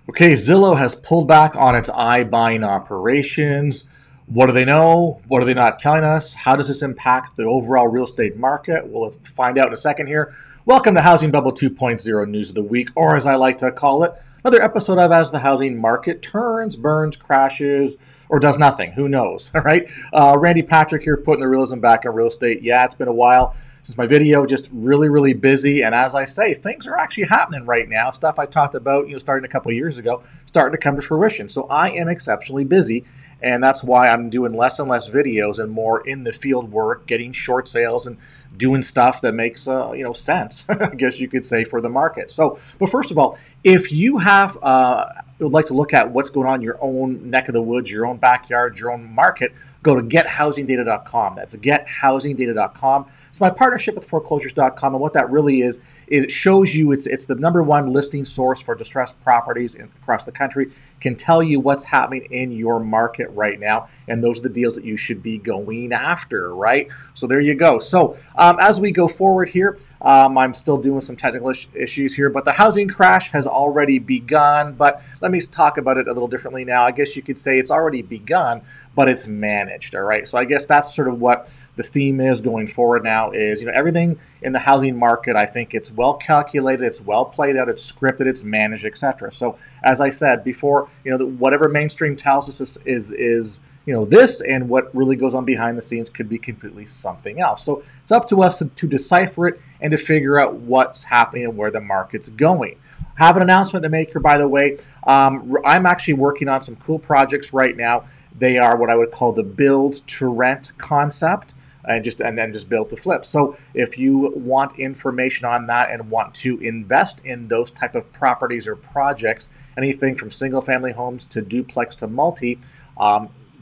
Okay, Zillow has pulled back on its iBuying operations. What do they know? What are they not telling us? How does this impact the overall real estate market? Well, let's find out in a second here. Welcome to Housing Bubble 2.0 News of the Week, or as I like to call it, another episode of As the Housing Market Turns, Burns, Crashes, or Does Nothing. Who knows? All right. Randy Patrick here, putting the realism back in real estate. Yeah, it's been a while since my video, just really busy. And as I say, things are actually happening right now. Stuff I talked about, starting a couple of years ago, starting to come to fruition. So I am exceptionally busy. And that's why I'm doing less and less videos and more in the field work, getting short sales and doing stuff that makes sense, I guess you could say, for the market. So, but first of all, if you would like to look at what's going on in your own neck of the woods, your own backyard, your own market, go to gethousingdata.com. That's gethousingdata.com. It's my partnership with foreclosures.com, and what that really is it shows you it's the number one listing source for distressed properties across the country. Can tell you what's happening in your market right now, and those are the deals that you should be going after, right? So there you go. So as we go forward here, I'm still doing some technical issues here, but the housing crash has already begun. But let me talk about it a little differently now. I guess you could say it's already begun, but it's managed, all right? So I guess that's sort of what the theme is going forward now is, everything in the housing market, I think it's well calculated, it's well played out, it's scripted, it's managed, etc. So as I said before, whatever mainstream tells us is this, and what really goes on behind the scenes could be completely something else. So it's up to us to decipher it and to figure out what's happening and where the market's going. I have an announcement to make here, by the way. I'm actually working on some cool projects right now. They are what I would call the build to rent concept, and then just build to flip. So if you want information on that and want to invest in those type of properties or projects, anything from single family homes to duplex to multi,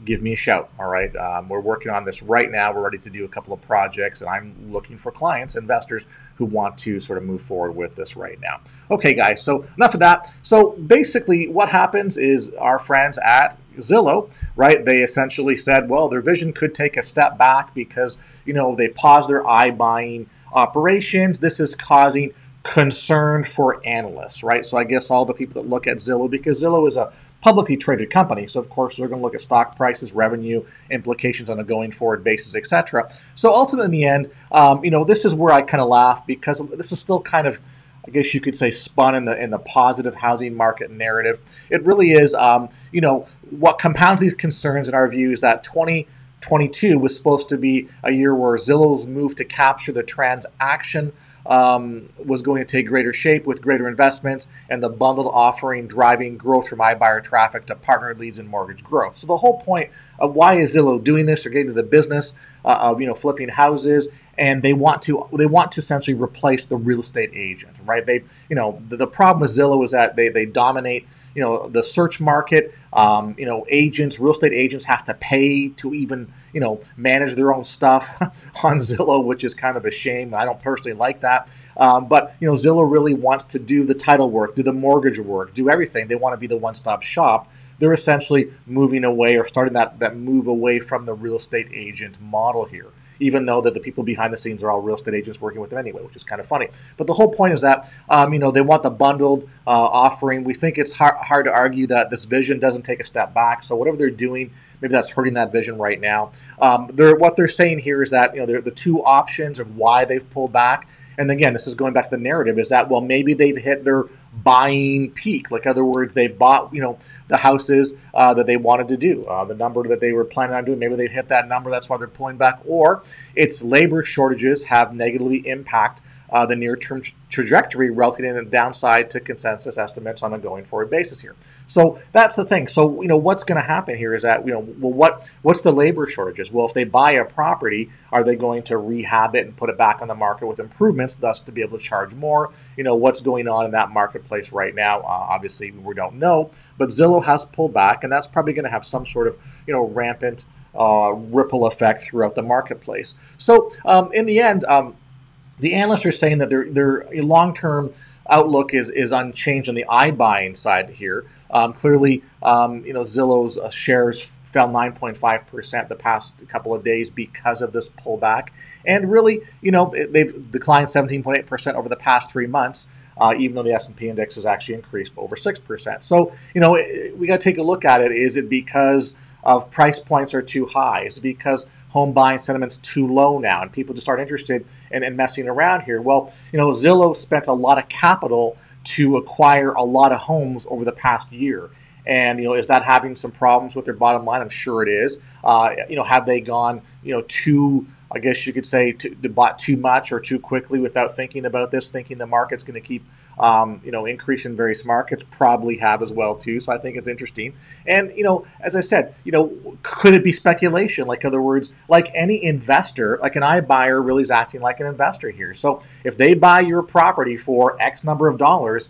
give me a shout. All right. We're working on this right now. We're ready to do a couple of projects, and I'm looking for clients, investors who want to sort of move forward with this right now. Okay, guys. So enough of that. So basically what happens is our friends at Zillow, right? They essentially said, well, their vision could take a step back because, they paused their iBuying operations. This is causing concern for analysts, right? So I guess all the people that look at Zillow, because Zillow is a publicly traded company, so of course they're going to look at stock prices, revenue, implications on a going forward basis, etc. So ultimately, in the end, this is where I kind of laugh, because this is still kind of, I guess you could say, spun in the positive housing market narrative. It really is. What compounds these concerns in our view is that 2022 was supposed to be a year where Zillow's move to capture the transaction was going to take greater shape with greater investments, and the bundled offering driving growth from iBuyer traffic to partner leads and mortgage growth. So the whole point of why is Zillow doing this? They're getting to the business of flipping houses, and they want to essentially replace the real estate agent, right? The problem with Zillow is that they dominate the search market. Real estate agents have to pay to even, manage their own stuff on Zillow, which is kind of a shame. I don't personally like that. But Zillow really wants to do the title work, do the mortgage work, do everything. They want to be the one-stop shop. They're essentially moving away, or starting that move away from the real estate agent model here, even though that the people behind the scenes are all real estate agents working with them anyway, which is kind of funny. But the whole point is that, they want the bundled offering. We think it's hard to argue that this vision doesn't take a step back. So whatever they're doing, maybe that's hurting that vision right now. What they're saying here is that, they're the two options of why they've pulled back. And again, this is going back to the narrative, is that, well, maybe they've hit their buying peak. Like, in other words, they bought, the houses that they wanted to do, the number that they were planning on doing. Maybe they hit that number. That's why they're pulling back. Or it's labor shortages have negatively impact the near-term trajectory, resulting in a downside to consensus estimates on a going-forward basis here. So that's the thing. So, what's going to happen here is that, what's the labor shortages? Well, if they buy a property, are they going to rehab it and put it back on the market with improvements, thus to be able to charge more? What's going on in that marketplace right now? Obviously, we don't know, but Zillow has pulled back, and that's probably going to have some sort of, rampant ripple effect throughout the marketplace. So, in the end, the analysts are saying that their long-term outlook is unchanged on the iBuying side here. Clearly, Zillow's shares fell 9.5% the past couple of days because of this pullback, and really, they've declined 17.8% over the past 3 months. even though the S&P index has actually increased over 6%. So, we got to take a look at it. Is it because of price points are too high? Is it because home buying sentiment's too low now and people just aren't interested in messing around here? Well, Zillow spent a lot of capital to acquire a lot of homes over the past year. And, is that having some problems with their bottom line? I'm sure it is. Have they gone, too, I guess you could say, bought too much or too quickly without thinking about this, thinking the market's going to keep, increase in various markets? Probably have as well, too. So I think it's interesting. And, as I said, could it be speculation? Like, in other words, like any investor, like an iBuyer really is acting like an investor here. So if they buy your property for X number of dollars,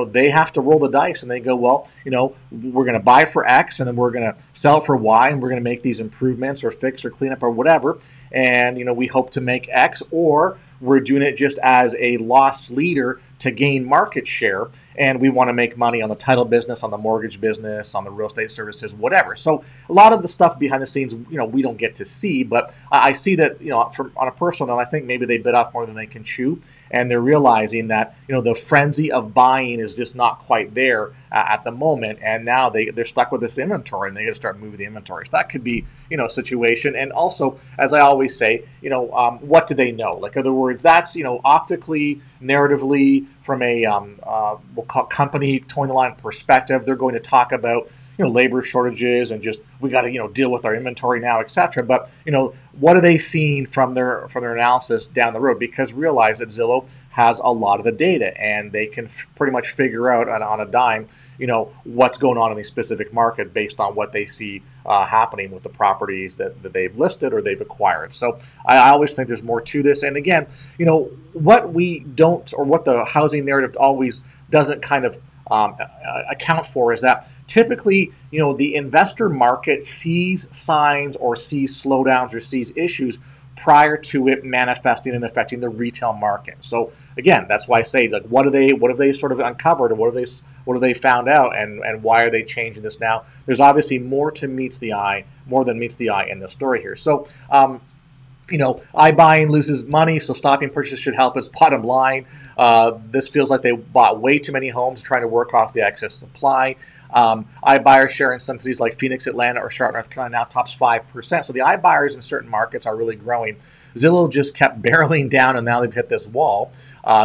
they have to roll the dice and they go, well, we're going to buy for X and then we're going to sell it for Y and we're going to make these improvements or fix or clean up or whatever. And, we hope to make X, or we're doing it just as a loss leader to gain market share. And we want to make money on the title business, on the mortgage business, on the real estate services, whatever. So a lot of the stuff behind the scenes, we don't get to see, but I see that, on a personal note, I think maybe they bit off more than they can chew. And they're realizing that, the frenzy of buying is just not quite there at the moment. And now they're stuck with this inventory and they got to start moving the inventory. So that could be, a situation. And also, as I always say, what do they know? Like, in other words, that's, optically, narratively, from a, we'll call company towing the line perspective, they're going to talk about, labor shortages and just we got to deal with our inventory now, etc. But what are they seeing from their analysis down the road? Because realize that Zillow has a lot of the data and they can pretty much figure out on a dime what's going on in the specific market based on what they see happening with the properties that they've listed or they've acquired. So I always think there's more to this. And again, what we don't, or what the housing narrative always doesn't kind of account for, is that typically, the investor market sees signs or sees slowdowns or sees issues prior to it manifesting and affecting the retail market. So again, that's why I say, like, what have they sort of uncovered, or what have they found out, and why are they changing this now? There's obviously more than meets the eye in this story here. So iBuying loses money, so stopping purchases should help its bottom line. This feels like they bought way too many homes trying to work off the excess supply. iBuyer share in some cities like Phoenix, Atlanta, or Charlotte, North Carolina now tops 5%. So the iBuyers in certain markets are really growing. Zillow just kept barreling down, and now they've hit this wall.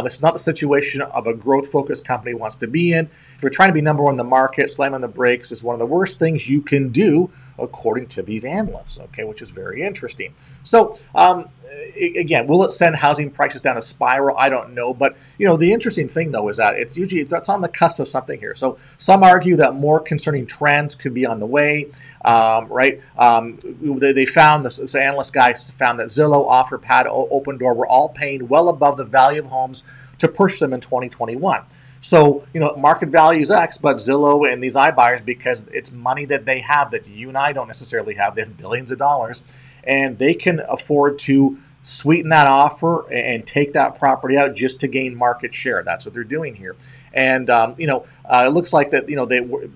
This is not the situation of a growth-focused company wants to be in. If you're trying to be number one in the market, slamming on the brakes is one of the worst things you can do, according to these analysts, okay, which is very interesting. So, again, will it send housing prices down a spiral? I don't know. But, the interesting thing, though, is that it's on the cusp of something here. So some argue that more concerning trends could be on the way, right? They found, this analyst guy found that Zillow, OfferPad, Open Door were all paying well above the value of homes to purchase them in 2021. So, market value is X, but Zillow and these iBuyers, because it's money that they have that you and I don't necessarily have, they have billions of dollars, and they can afford to sweeten that offer and take that property out just to gain market share. That's what they're doing here. And, it looks like that,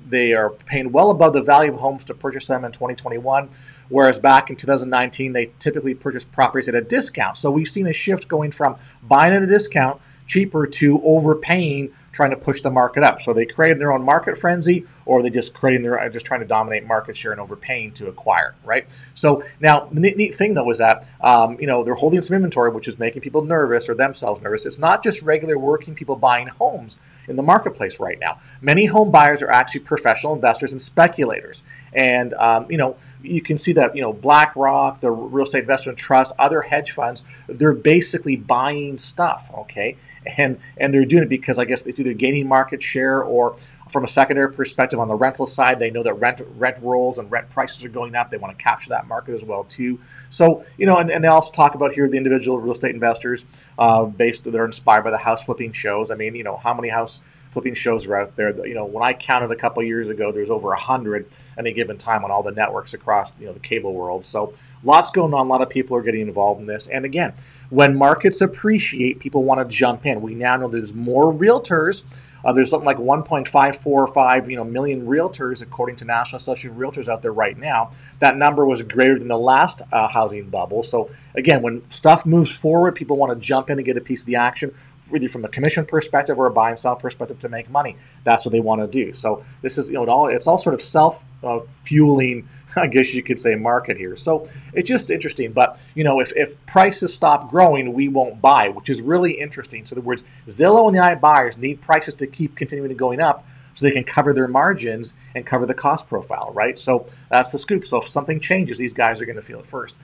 they are paying well above the value of homes to purchase them in 2021, whereas back in 2019, they typically purchased properties at a discount. So we've seen a shift going from buying at a discount, cheaper, to overpaying, trying to push the market up. So they created their own market frenzy, or they just trying to dominate market share and overpaying to acquire, right? So now the neat thing, though, is that they're holding some inventory, which is making people nervous, or themselves nervous. It's not just regular working people buying homes in the marketplace right now. Many home buyers are actually professional investors and speculators, and you can see that BlackRock, the Real Estate Investment Trust, other hedge funds, they're basically buying stuff, okay, and they're doing it because I guess it's either gaining market share, or from a secondary perspective on the rental side, they know that rent rolls and rent prices are going up. They want to capture that market as well too. So and they also talk about here the individual real estate investors they're inspired by the house flipping shows. I mean, how many house flipping shows are out there? When I counted a couple years ago, there's over 100 at any given time on all the networks across the cable world. So lots going on. A lot of people are getting involved in this. And again, when markets appreciate, people want to jump in. We now know there's more realtors. There's something like 1.545 million realtors, according to National Association of Realtors, out there right now. That number was greater than the last housing bubble. So again, when stuff moves forward, people want to jump in and get a piece of the action. really from a commission perspective or a buy and sell perspective to make money. That's what they want to do. So this is, it's all sort of self-fueling, I guess you could say, market here. So it's just interesting. But, if prices stop growing, we won't buy, which is really interesting. So in other words, Zillow and the iBuyers need prices to keep continuing going up so they can cover their margins and cover the cost profile, right? So that's the scoop. So if something changes, these guys are going to feel it first.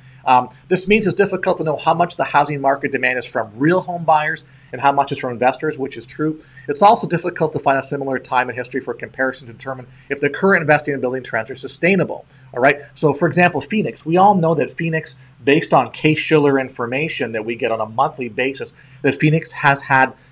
This means it's difficult to know how much the housing market demand is from real home buyers and how much is from investors, which is true. It's also difficult to find a similar time in history for comparison to determine if the current investing and building trends are sustainable, all right? So for example, Phoenix, we all know that Phoenix, based on Case-Shiller information that we get on a monthly basis, that Phoenix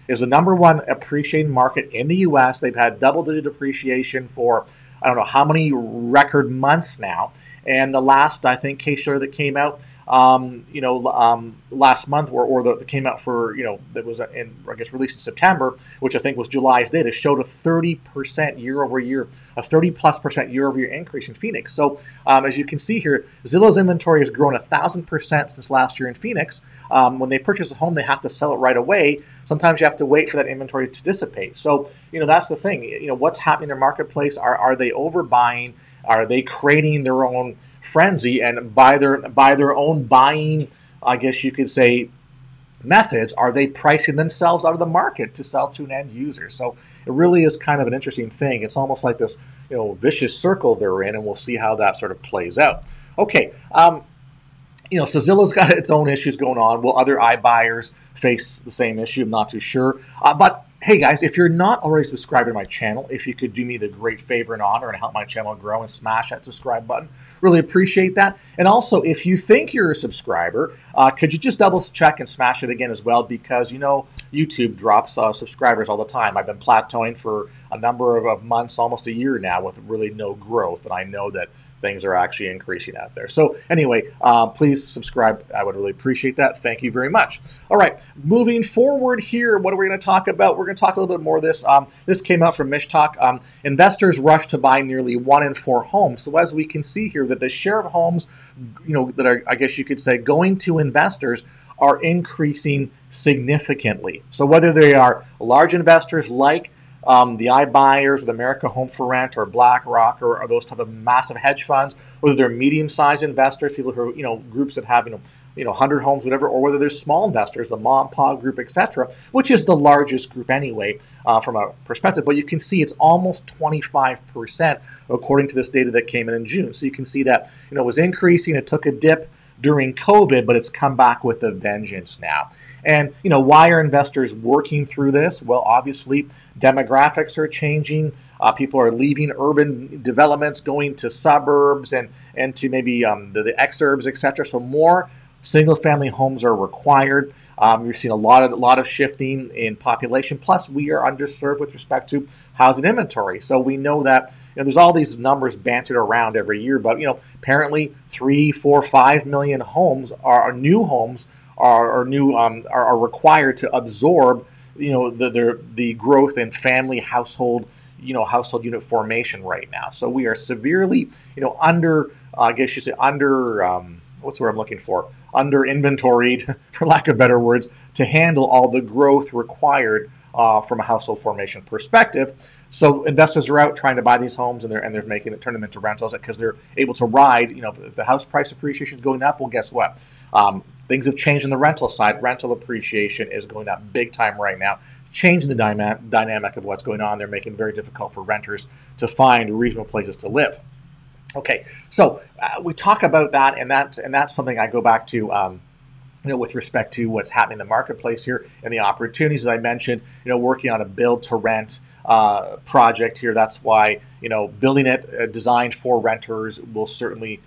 is the number one appreciating market in the U.S. They've had double-digit appreciation for I don't know how many record months now. And the last, I think, Case-Shiller that came out, last month, that came out for, that was released in September, which I think was July's data, showed a 30% year-over-year, a 30+% year-over-year increase in Phoenix. So as you can see here, Zillow's inventory has grown 1,000% since last year in Phoenix. When they purchase a home, they have to sell it right away. Sometimes you have to wait for that inventory to dissipate. So, that's the thing. What's happening in their marketplace? Are they overbuying? Are they creating their own frenzy, and by their own buying, I guess you could say, methods, are they pricing themselves out of the market to sell to an end user? So it really is kind of an interesting thing. It's almost like this, vicious circle they're in, and we'll see how that sort of plays out. Okay, so Zillow's got its own issues going on. Will other iBuyers face the same issue? I'm not too sure. But hey guys, if you're not already subscribed to my channel, if you could do me the great favor and honor and help my channel grow and smash that subscribe button, really appreciate that. And also, if you think you're a subscriber, could you just double check and smash it again as well? Because YouTube drops subscribers all the time. I've been plateauing for a number of months, almost a year now, with really no growth, and I know that things are actually increasing out there. So anyway, please subscribe. I would really appreciate that. Thank you very much. All right, moving forward here, what are we going to talk about? We're going to talk a little bit more of this. This came out from Mishtalk. Investors rush to buy nearly 1 in 4 homes. So as we can see here, that the share of homes, that are, I guess you could say, going to investors are increasing significantly. So whether they are large investors like the iBuyers, or the America Home for Rent, or BlackRock, or those type of massive hedge funds, whether they're medium-sized investors, people who are, groups that have, 100 homes, whatever, or whether they're small investors, the mom, pa group, etc., which is the largest group anyway, from a perspective. But you can see it's almost 25%, according to this data that came in June. So you can see that, it was increasing. It took a dip during COVID, but it's come back with a vengeance now. And, why are investors working through this? Well, obviously, demographics are changing. People are leaving urban developments, going to suburbs and to maybe the exurbs, etc. So more single-family homes are required. You're seeing a lot of shifting in population. Plus, we are underserved with respect to housing inventory. So we know that there's all these numbers bantered around every year, but apparently 3, 4, 5 million homes are new homes are required to absorb the growth in family household unit formation right now. So we are severely under, I guess you say, what's the word I'm looking for? Under inventoried, for lack of better words, to handle all the growth required from a household formation perspective. So investors are out trying to buy these homes, and they're making it, turn them into rentals because they're able to ride. The house price appreciation is going up. Well, guess what? Things have changed on the rental side. Rental appreciation is going up big time right now. Changing the dynamic of what's going on. They're making it very difficult for renters to find reasonable places to live. Okay, so we talk about that, and that's something I go back to, with respect to what's happening in the marketplace here and the opportunities, as I mentioned, working on a build-to-rent project here. That's why, building it designed for renters will certainly,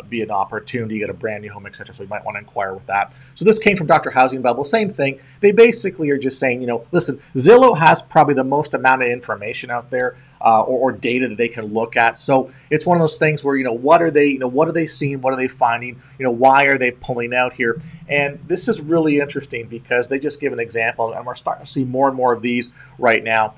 be an opportunity to get a brand new home, etc. So you might want to inquire with that. So this came from Dr. Housing Bubble. Same thing. They basically are just saying, listen, Zillow has probably the most amount of information out there, or data that they can look at. So it's one of those things where, what are they seeing? What are they finding? Why are they pulling out here? And this is really interesting because they just give an example, and we're starting to see more and more of these right now.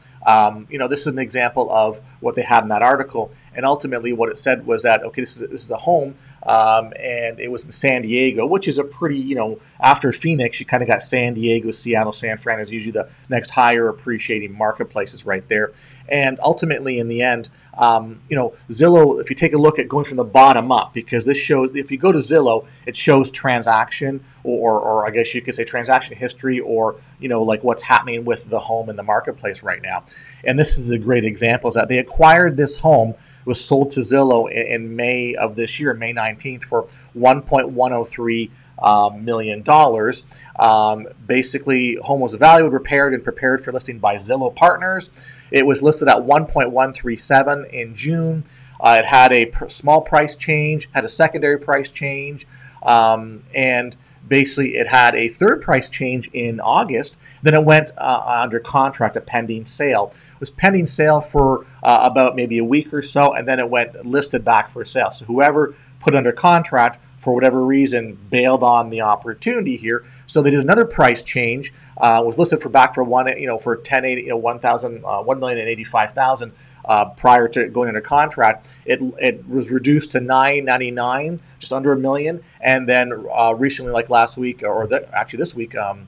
This is an example of what they have in that article. And ultimately what it said was that, okay, this is a home and it was in San Diego, which is a pretty, after Phoenix, you kind of got San Diego, Seattle, San Fran is usually the next higher appreciating marketplaces right there. And ultimately, in the end, Zillow, if you take a look at going from the bottom up, because this shows, if you go to Zillow, it shows transaction, or I guess you could say transaction history, or, like what's happening with the home in the marketplace right now. And this is a great example, is that they acquired this home. It was sold to Zillow in May of this year, May 19th, for $1.103 million. Basically, home was valued, repaired, and prepared for listing by Zillow partners. It was listed at 1.137 in June. It had a small price change, had a secondary price change, and basically it had a third price change in August. Then it went under contract, a pending sale. It was pending sale for about maybe a week or so, and then it went listed back for sale. So whoever put under contract, for whatever reason, bailed on the opportunity here. So they did another price change. Was listed for back for $1,085,000 prior to going under contract. It was reduced to $999,000, just under $1 million, and then recently, like last week, actually this week, on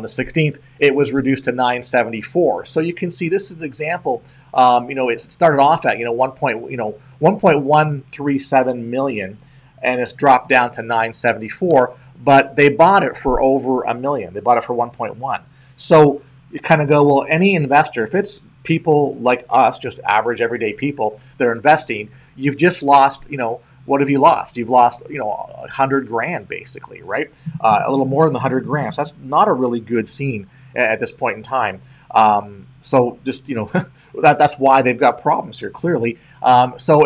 the 16th, it was reduced to $974,000. So you can see this is an example. It started off at 1.137 million, and it's dropped down to $974,000. But they bought it for over $1 million. They bought it for 1.1. So you kind of go, well, any investor, if it's people like us, just average everyday people that are investing, you've just lost, what have you lost? You've lost, $100,000 basically, right? A little more than $100,000. So that's not a really good scene at this point in time. So just, that's why they've got problems here, clearly. So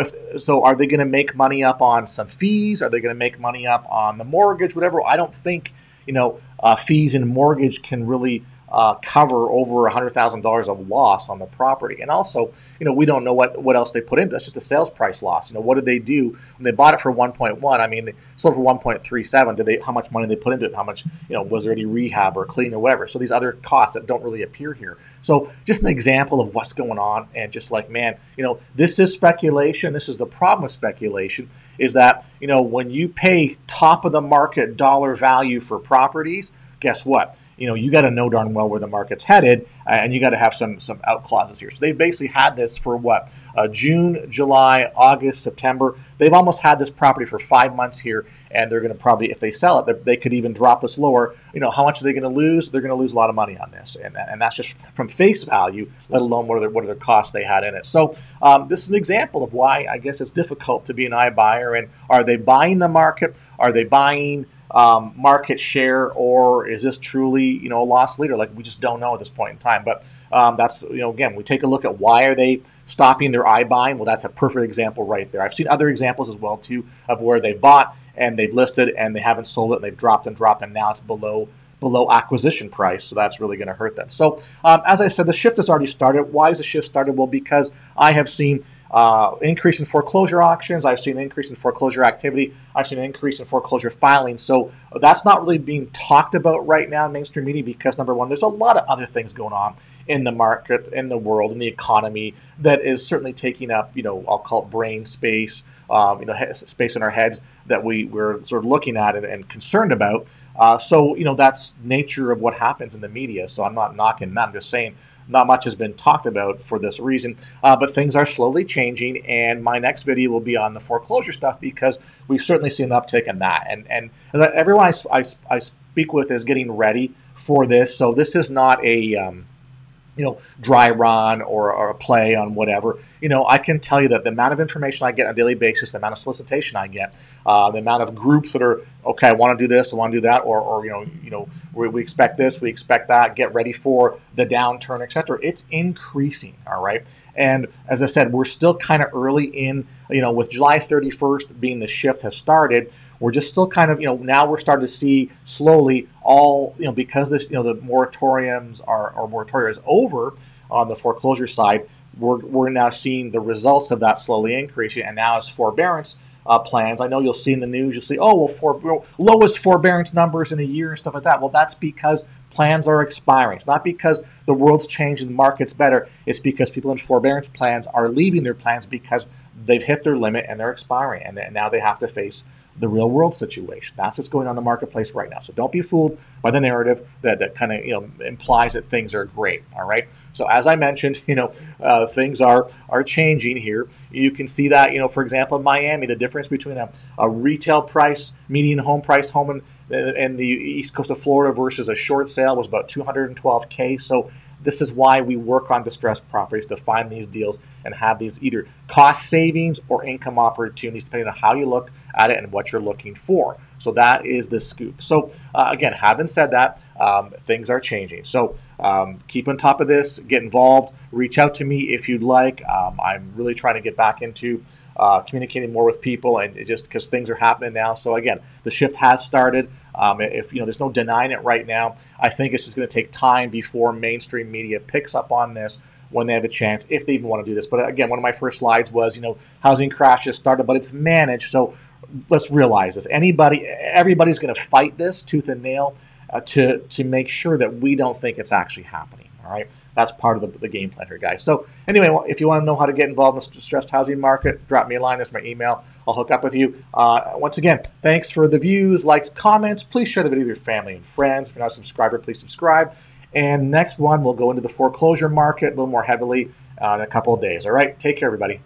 are they going to make money up on some fees? Are they going to make money up on the mortgage, whatever? I don't think, fees in mortgage can really cover over $100,000 of loss on the property. And also, we don't know what else they put into it. That's just a sales price loss. What did they do when they bought it for 1.1? I mean, they sold for 1.37. How much money they put into it? How much, was there any rehab or clean or whatever? So these other costs that don't really appear here. So just an example of what's going on, and just like, man, this is speculation. This is the problem with speculation, is that, when you pay top of the market dollar value for properties, guess what? You got to know darn well where the market's headed, and you got to have some out clauses here. So they've basically had this for June, July, August, September. They've almost had this property for 5 months here, and they're going to probably, if they sell it, they could even drop this lower. How much are they going to lose? They're going to lose a lot of money on this, and that's just from face value, let alone what are the costs they had in it. So this is an example of why I guess it's difficult to be an iBuyer. And are they buying the market? Are they buying market share, or is this truly, a loss leader? Like, we just don't know at this point in time. But that's, again, we take a look at why are they stopping their iBuying. Well, that's a perfect example right there. I've seen other examples as well too of where they bought and they've listed and they haven't sold it, and they've dropped, and now it's below acquisition price. So that's really going to hurt them. So as I said, the shift has already started. Why is the shift started? Well, because I have seen increase in foreclosure auctions. I've seen an increase in foreclosure activity. I've seen an increase in foreclosure filing. So that's not really being talked about right now in mainstream media because, number one, there's a lot of other things going on in the market, in the world, in the economy that is certainly taking up, I'll call it brain space, space in our heads that we're sort of looking at and concerned about. So that's nature of what happens in the media. So I'm not knocking that. I'm just saying not much has been talked about for this reason, but things are slowly changing, and my next video will be on the foreclosure stuff because we've certainly seen an uptick in that. And everyone I speak with is getting ready for this, so this is not a dry run or a play on whatever. I can tell you that the amount of information I get on a daily basis, the amount of solicitation I get, the amount of groups that are, okay, I want to do this, I want to do that, or we expect this, we expect that, get ready for the downturn, etc. It's increasing, all right? And as I said, we're still kind of early in, with July 31st being the shift has started, we're just still kind of, now we're starting to see slowly all, because this, the moratoriums or moratoria is over on the foreclosure side, we're now seeing the results of that slowly increasing. And now as forbearance plans, I know you'll see in the news, you'll see, lowest forbearance numbers in a year and stuff like that. Well, that's because plans are expiring. It's not because the world's changed and the market's better. It's because people in forbearance plans are leaving their plans because they've hit their limit and they're expiring, and now they have to face the real world situation. That's what's going on in the marketplace right now. So don't be fooled by the narrative that kind of implies that things are great. All right. So as I mentioned, things are changing here. You can see that, for example, in Miami, the difference between a retail price, median home price home in the east coast of Florida versus a short sale was about $212K. So this is why we work on distressed properties, to find these deals and have these either cost savings or income opportunities, depending on how you look at it and what you're looking for. So that is the scoop. So again, having said that, things are changing. So keep on top of this, get involved, reach out to me if you'd like. I'm really trying to get back into communicating more with people, and just because things are happening now. So again, the shift has started. If there's no denying it right now, I think it's just going to take time before mainstream media picks up on this when they have a chance, if they even want to do this. But again, one of my first slides was, housing crash just started, but it's managed. So let's realize this. Everybody's going to fight this tooth and nail to make sure that we don't think it's actually happening. All right. That's part of the game plan here, guys. So anyway, if you want to know how to get involved in the distressed housing market, drop me a line. That's my email. I'll hook up with you. Once again, thanks for the views, likes, comments. Please share the video with your family and friends. If you're not a subscriber, please subscribe. And next one, we'll go into the foreclosure market a little more heavily in a couple of days. All right. Take care, everybody.